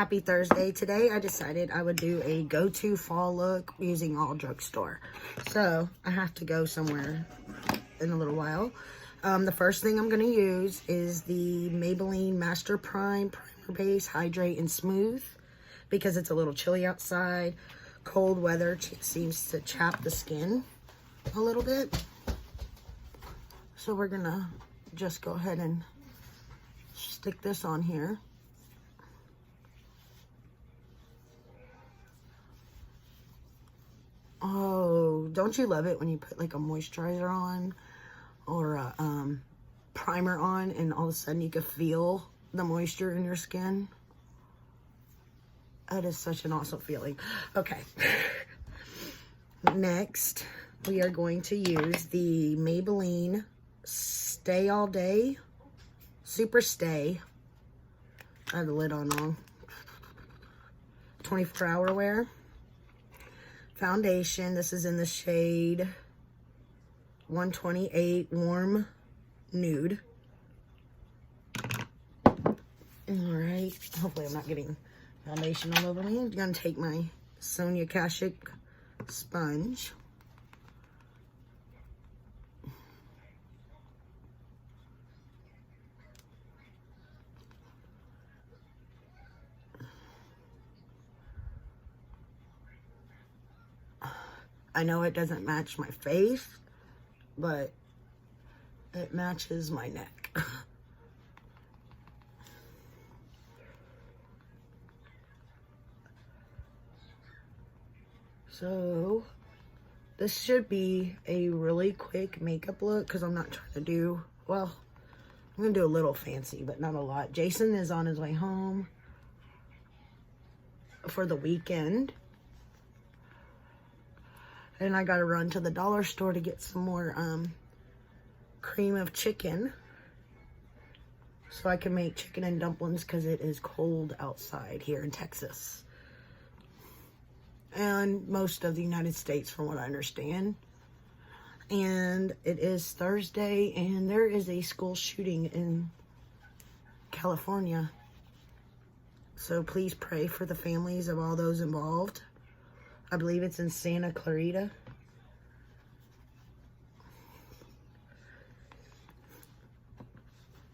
Happy Thursday. Today I decided I would do a go-to fall look using all Drugstore. So I have to go somewhere in a little while. The first thing I'm going to use is the Maybelline Master Primer Base Hydrate and Smooth, because it's a little chilly outside. Cold weather seems to chap the skin a little bit. So we're going to just go ahead and stick this on here. Oh, don't you love it when you put like a moisturizer on or a primer on and all of a sudden you can feel the moisture in your skin? That is such an awesome feeling. Okay. Next, we are going to use the Maybelline Stay All Day Super Stay. I have the lid on wrong. 24-hour wear foundation. This is in the shade 128 Warm Nude. Alright, hopefully I'm not getting foundation all over me. I'm going to take my Sonia Kashuk sponge. I know it doesn't match my face, but it matches my neck. So this should be a really quick makeup look because I'm not trying to do, well, I'm going to do a little fancy, but not a lot. Jason is on his way home for the weekend. And I gotta run to the dollar store to get some more cream of chicken so I can make chicken and dumplings because it is cold outside here in Texas. And most of the United States, from what I understand. And it is Thursday, and there is a school shooting in California. So please pray for the families of all those involved. I believe it's in Santa Clarita.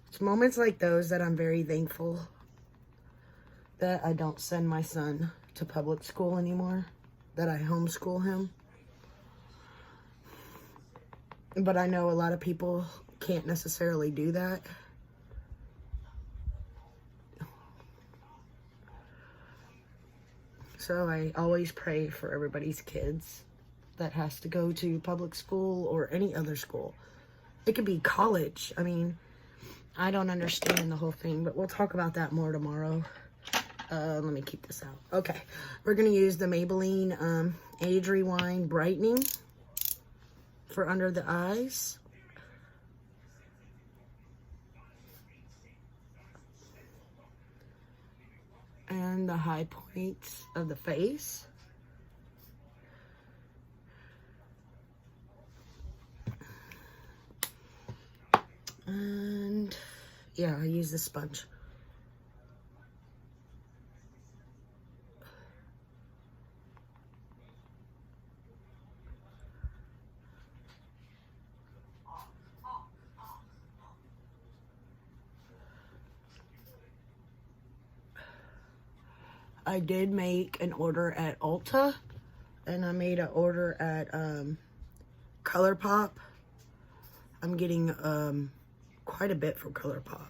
It's moments like those that I'm very thankful that I don't send my son to public school anymore, that I homeschool him. But I know a lot of people can't necessarily do that. So I always pray for everybody's kids that has to go to public school or any other school. It could be college. I mean, I don't understand the whole thing, but we'll talk about that more tomorrow. Let me keep this out. Okay, we're going to use the Maybelline Age Rewind Brightening for under the eyes. And the high points of the face. And yeah, I use the sponge. I did make an order at Ulta, and I made an order at ColourPop. I'm getting quite a bit from ColourPop.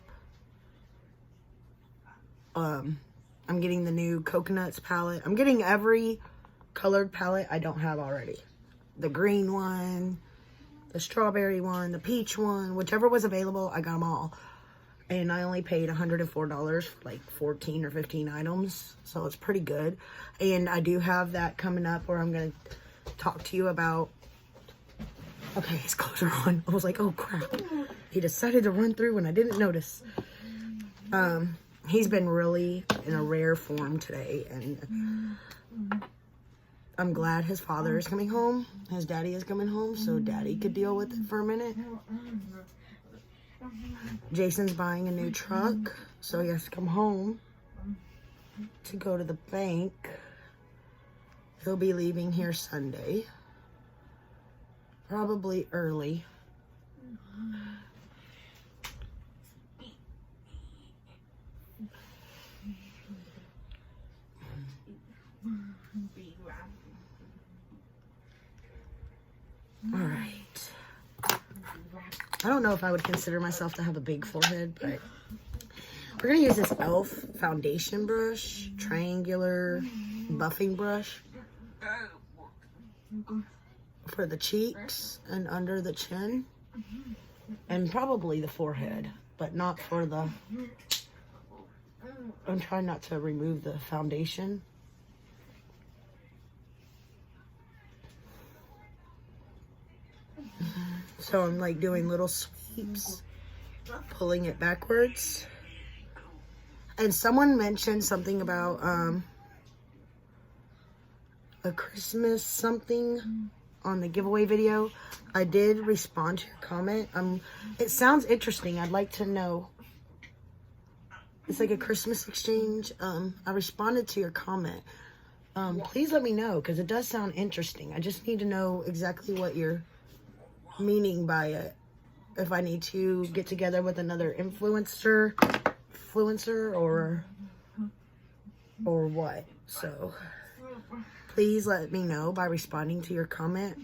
I'm getting the new Coconuts palette. I'm getting every colored palette I don't have already. The green one, the strawberry one, the peach one, whichever was available, I got them all. And I only paid $104 for like 14 or 15 items. So it's pretty good. And I do have that coming up where I'm going to talk to you about... Okay, his clothes are on. I was like, oh crap. He decided to run through and I didn't notice. He's been really in a rare form today. And I'm glad his father is coming home. His daddy is coming home. So daddy could deal with it for a minute. Jason's buying a new truck, so he has to come home. to go to the bank. He'll be leaving here Sunday. Probably early. All right. I don't know if I would consider myself to have a big forehead, but we're going to use this e.l.f. foundation brush, triangular buffing brush for the cheeks and under the chin, and probably the forehead, but not for the... I'm trying not to remove the foundation. So I'm like doing little sweeps, pulling it backwards. And someone mentioned something about a Christmas something on the giveaway video. I did respond to your comment. It sounds interesting. I'd like to know. It's like a Christmas exchange. I responded to your comment. Please let me know, because it does sound interesting. I just need to know exactly what you're meaning by it. If I need to get together with another influencer or what. So please let me know by responding to your comment.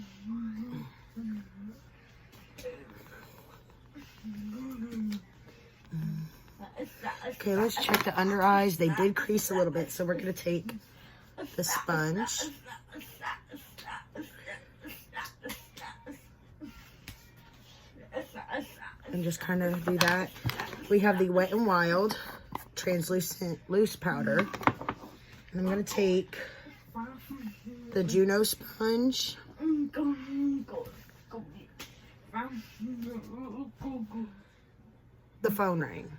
Okay, let's check the under eyes. They did crease a little bit, so we're going to take the sponge and just kind of do that. We have the Wet n Wild translucent loose powder. And I'm going to take the Juno sponge, the phone rang.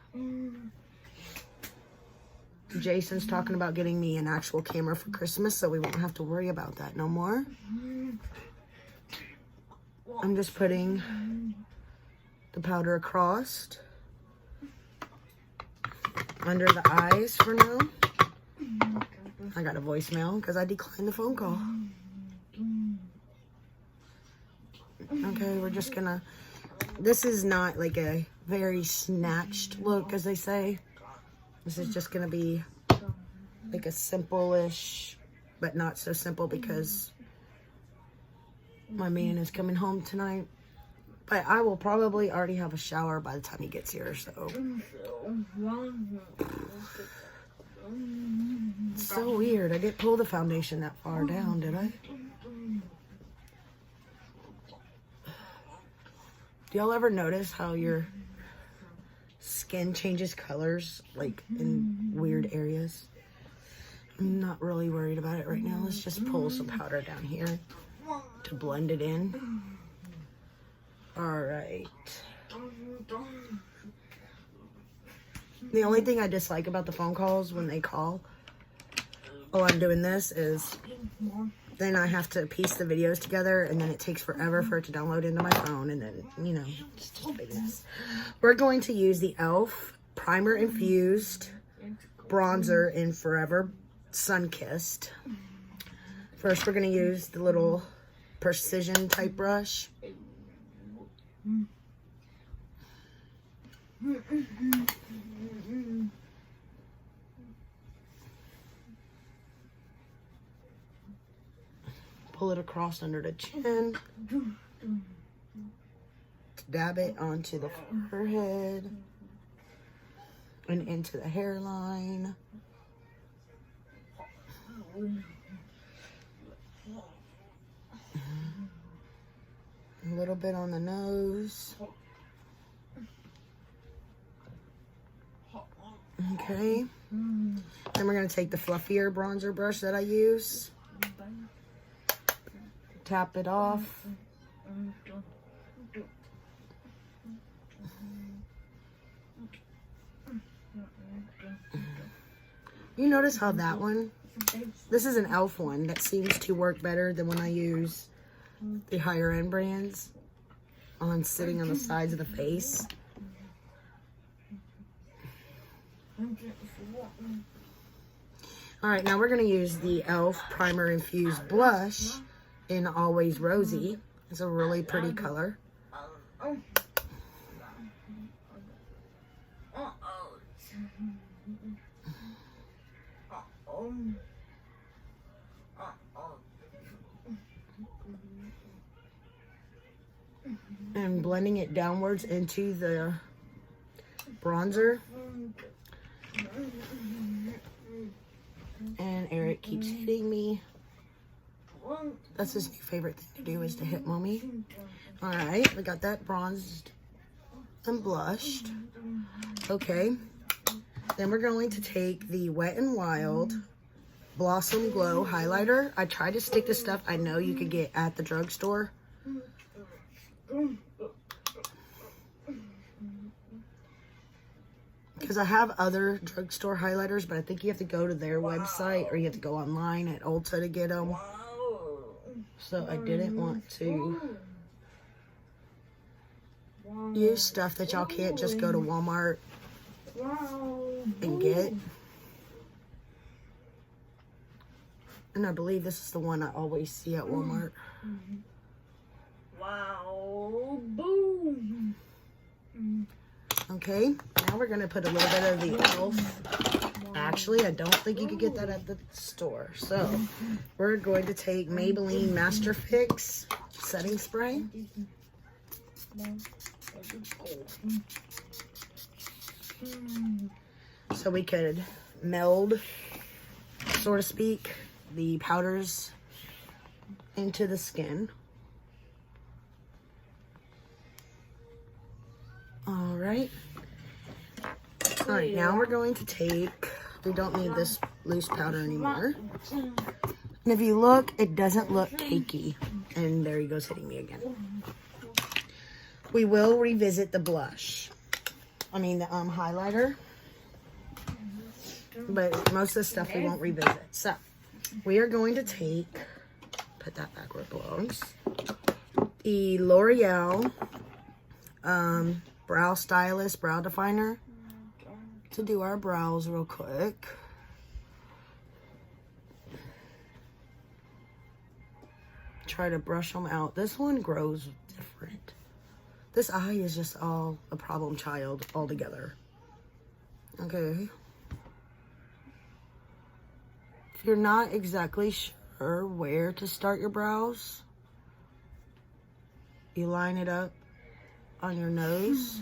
Jason's talking about getting me an actual camera for Christmas, so we won't have to worry about that no more. I'm just putting the powder across under the eyes for now. I got a voicemail because I declined the phone call. Okay, we're just gonna... This is not like a very snatched look, as they say. This is just gonna be like a simple-ish, but not so simple because my man is coming home tonight. But I will probably already have a shower by the time he gets here, so. It's so weird. I didn't pull the foundation that far down, did I? Do y'all ever notice how your skin changes colors, like in weird areas? I'm not really worried about it right now. Let's just pull some powder down here to blend it in. All right. The only thing I dislike about the phone calls when they call while I'm doing this is then I have to piece the videos together, and then it takes forever for it to download into my phone, and then, you know, it's just a big mess. We're going to use the e.l.f. Primer Infused Bronzer in Forever Sun Kissed. First, we're going to use the little precision type brush. Pull it across under the chin. Dab it onto the forehead and into the hairline. A little bit on the nose. Okay. Then we're going to take the fluffier bronzer brush that I use. Tap it off. You notice how that one, this is an e.l.f. one that seems to work better than when I use the higher end brands on sitting on the sides of the face. All right, now we're going to use the e.l.f. Primer Infused Blush in Always Rosy. It's a really pretty color. And blending it downwards into the bronzer. And Eric keeps hitting me. That's his new favorite thing to do, is to hit mommy. Alright, we got that bronzed and blushed. Okay. Then we're going to take the Wet n Wild Blossom Glow highlighter. I tried to stick to stuff I know you could get at the drugstore. Because I have other drugstore highlighters, but I think you have to go to their website or you have to go online at Ulta to get them. So I didn't want to use stuff that y'all can't just go to Walmart and get. And I believe this is the one I always see at Walmart. Wow, boom. Okay, now we're gonna put a little bit of the e.l.f. Actually, I don't think you could get that at the store. So we're going to take Maybelline Master Fix setting spray. So we could meld, so to speak, the powders into the skin. All right, now we're going to take, we don't need this loose powder anymore. And if you look, it doesn't look cakey. And there he goes hitting me again. We will revisit the blush. I mean the highlighter. But most of the stuff we won't revisit. So, we are going to take, put that back where it belongs, the L'Oreal Brow Stylist Brow Definer to do our brows real quick. Try to brush them out. This one grows different. This eye is just all a problem child altogether. Okay. If you're not exactly sure where to start your brows, you line it up on your nose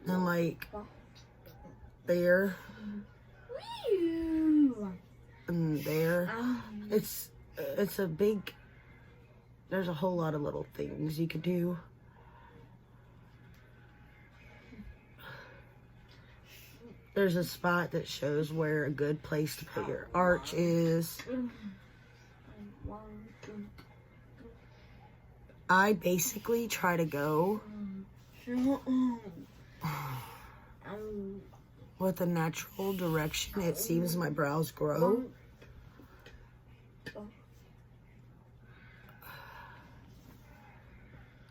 and like there and there. It's a big, there's a whole lot of little things you could do. There's a spot that shows where a good place to put your arch is. I basically try to go with the natural direction it seems my brows grow.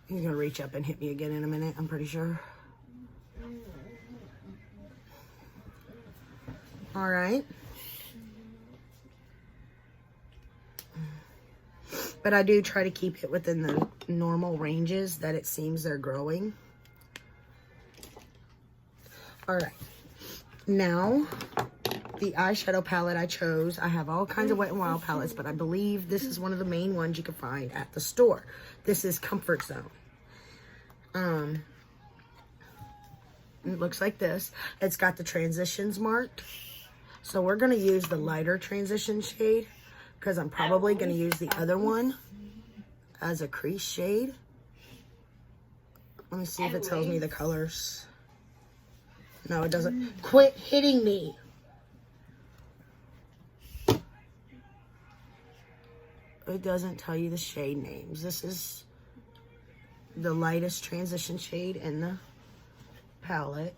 He's gonna reach up and hit me again in a minute, I'm pretty sure. All right. But I do try to keep it within the normal ranges that it seems they're growing. All right. Now, the eyeshadow palette I chose, I have all kinds of Wet n Wild palettes, but I believe this is one of the main ones you can find at the store. This is Comfort Zone. It looks like this. It's got the transitions marked. So we're going to use the lighter transition shade because I'm probably going to use the other one as a crease shade. Let me see if it tells me the colors. No, it doesn't. Quit hitting me. It doesn't tell you the shade names. This is the lightest transition shade in the palette.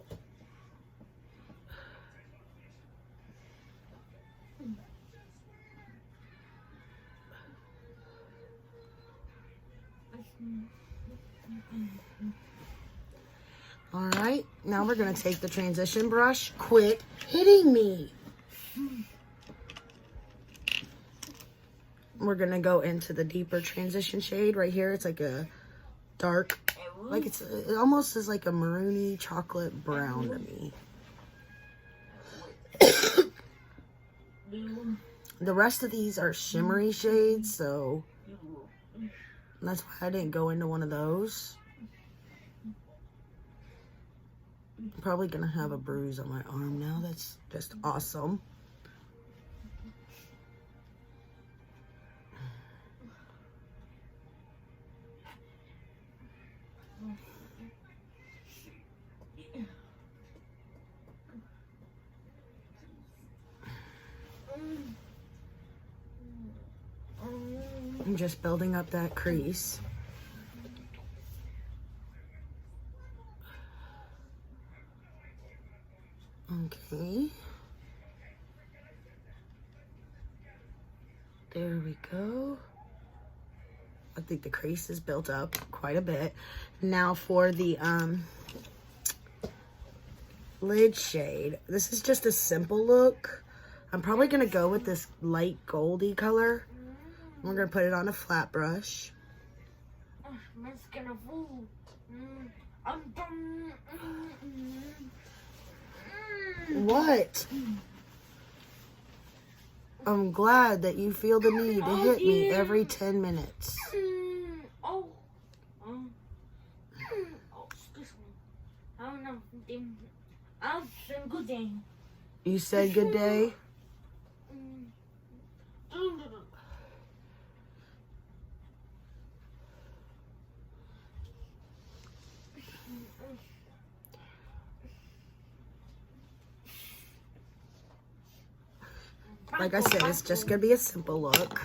All right, now we're gonna take the transition brush. Quit hitting me. we're gonna go into the deeper transition shade right here. It's like a dark, like it almost is like a maroony chocolate brown to me. The rest of these are shimmery shades, so that's why I didn't go into one of those. I'm probably gonna have a bruise on my arm now. That's just awesome. I'm just building up that crease. Okay. There we go. I think the crease is built up quite a bit. Now for the lid shade. This is just a simple look. I'm probably gonna go with this light goldy color. We're gonna put it on a flat brush. What? I'm glad that you feel the need to hit me every 10 minutes. Excuse me. I don't know. I've said good day. You said good day? Like I said, it's just gonna be a simple look.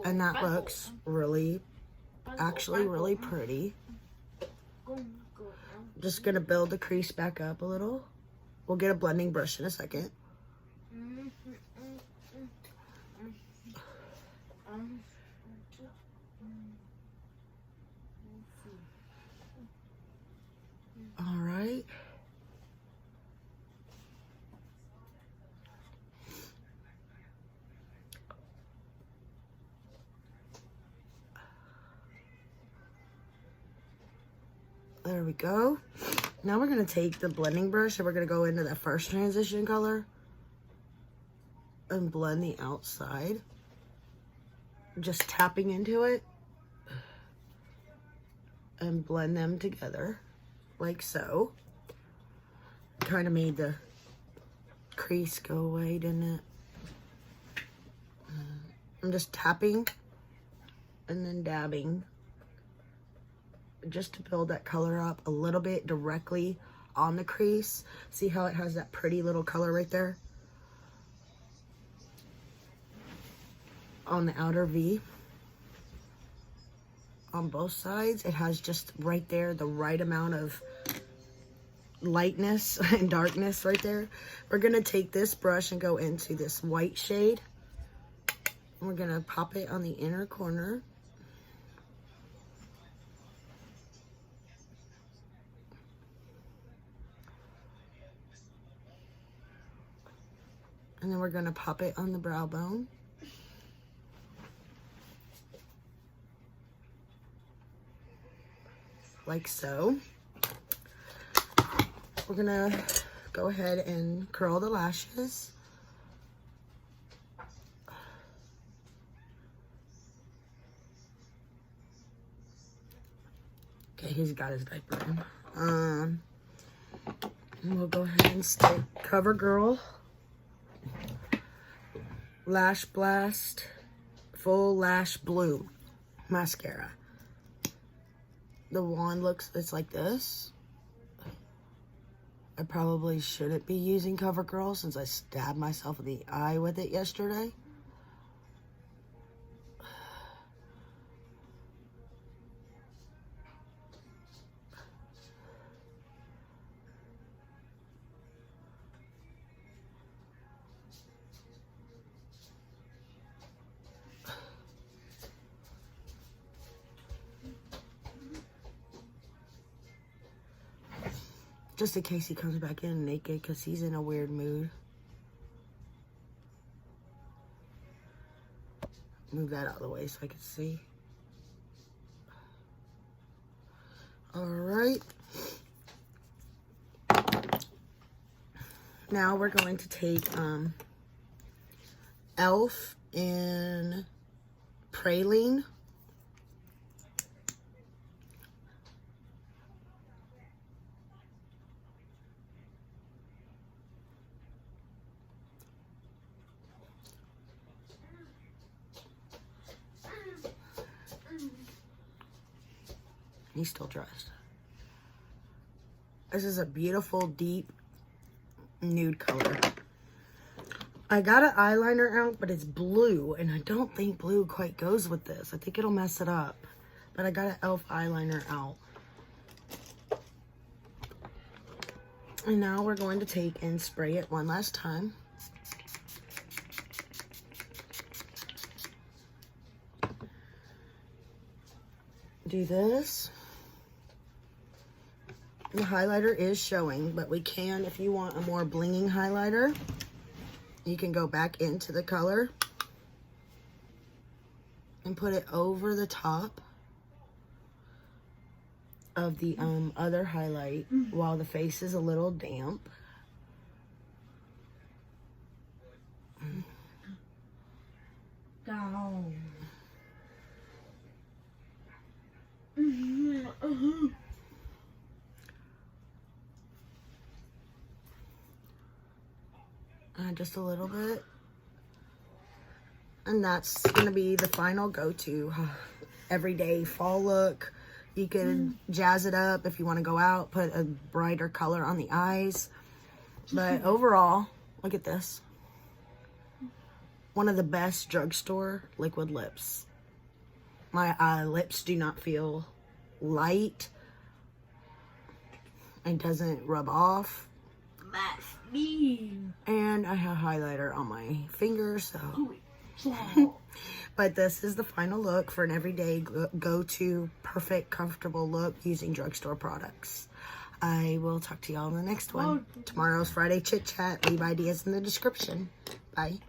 And that looks really, actually really pretty. Just gonna build the crease back up a little. We'll get a blending brush in a second. All right. There we go. Now we're going to take the blending brush and we're going to go into that first transition color and blend the outside. Just tapping into it and blend them together like so. Kind of made the crease go away, didn't it? I'm just tapping and then dabbing just to build that color up a little bit directly on the crease. See how it has that pretty little color right there on the outer V. On both sides, it has just right there the right amount of lightness and darkness right there. We're gonna take this brush and go into this white shade. We're gonna pop it on the inner corner. And then we're gonna pop it on the brow bone. Like so. We're gonna go ahead and curl the lashes. Okay, he's got his diaper in. And we'll go ahead and stick CoverGirl Lash Blast Full Lash Blue mascara. The wand looks, it's like this. I probably shouldn't be using CoverGirl since I stabbed myself in the eye with it yesterday. Just in case he comes back in naked because he's in a weird mood. move that out of the way so I can see. All right. Now we're going to take Elf in Praline. He's still dressed. This is a beautiful, deep nude color. I got an eyeliner out, but it's blue, and I don't think blue quite goes with this. I think it'll mess it up. But I got an Elf eyeliner out. And now we're going to take and spray it one last time. Do this. The highlighter is showing, but we can, if you want a more blinging highlighter, you can go back into the color and put it over the top of the other highlight while the face is a little damp. Down. Just a little bit. And that's gonna be the final go-to everyday fall look. You can jazz it up if you want to go out, put a brighter color on the eyes. But overall, look at this. One of the best drugstore liquid lips. My lips do not feel light. It doesn't rub off. That's me. And I have highlighter on my fingers, so. But this is the final look for an everyday go-to, perfect, comfortable look using drugstore products. I will talk to y'all in the next one. Tomorrow's Friday Chit Chat. Leave ideas in the description. Bye.